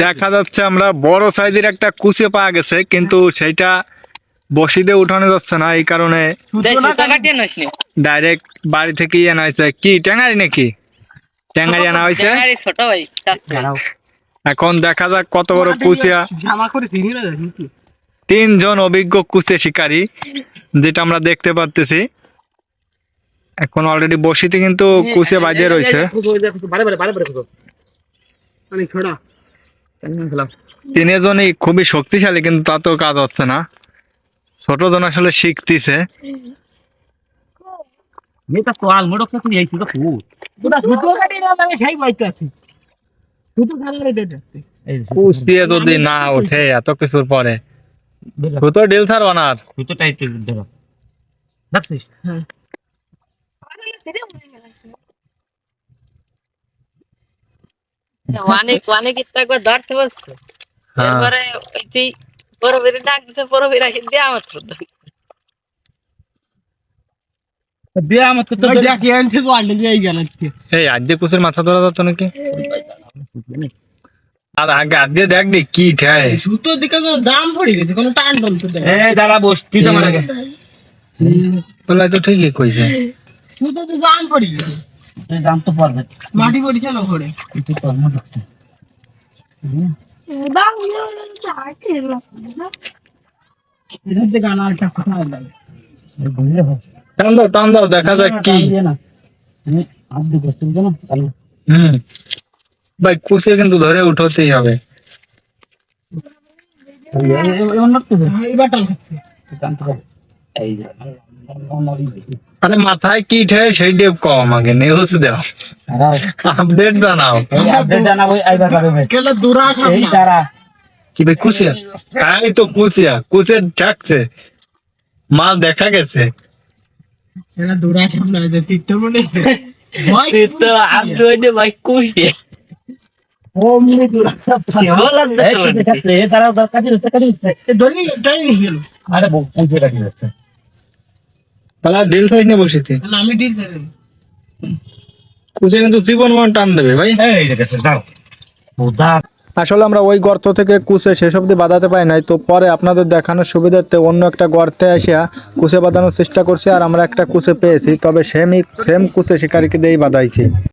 দেখা যাচ্ছে আমরা বড় সাইজের একটা কুচে পাওয়া গেছে, কিন্তু সেটা বসিতে উঠানো যাচ্ছে না, এই কারণে ডাইরেক্ট বাড়ি থেকেই আনা হয়েছে। কি ট্যাঙ্গারি নাকি? ট্যাঙ্গারি আনা হয়েছে। এখন দেখা যাক কত বড় কুচিয়া। 3 জন অভিজ্ঞ কুচে শিকারী, যেটা আমরা দেখতে পাচ্ছি। এখন অলরেডি বসিতে কিন্তু কুচিয়া বাজিয়ে রয়েছে। 3জনই খুবই শক্তিশালী, কিন্তু তাতেও কাজ হচ্ছে না। ছোট জন আসলে শিখতেছে। কুচিয়া যদি না ওঠে এত কিছুর পরে, তো ডিল ছাড় বানার অনেক অনেক একবার ধরতে বলছে, এরপরে ওই পরবীরে ডাক দিতে পরবীরা দেয়া মাত্র কুচের মাথা ধরা যেত নাকি? আর আগে আগে দেখবি কি ঠায় সুতোর দিকে জাম পড়ে গেছে, কোনো টান টান তো দাঁড়া বসতি তোমার আগে তো ঠিকই কইছে। সুতোতে জাম পড়ে গেছে, দাম তো পড়বে, মাটি পড়িছে না ঘরে একটু কর্ম ঢুকছে। টান দাও দেখা যাক কি। ভাই কুচে কিন্তু ধরে উঠতেই হবে। আরে মাথায় কি ঠে সেই ডেপ কম, আগে নিউজ দাও, আপডেট জানাও। কি ভাই কুচিয়া? এই তো কুচিয়া, কুচের ঠেকছে, মাল দেখা গেছে। কুচে কিন্তু জীবন মন টান দেবে ভাই। আসলে আমরা ওই গর্ত থেকে কুচে শেষ অব্দি বাঁধাতে পাই নাই, তো পরে আপনাদের দেখানোর সুবিধার্থে অন্য একটা গর্তে আসিয়া কুচে বাঁধানোর চেষ্টা করছি, আর আমরা একটা কুচে পেয়েছি, তবে সেম কুচে শিকারীকে দিয়েই বাঁধাইছি।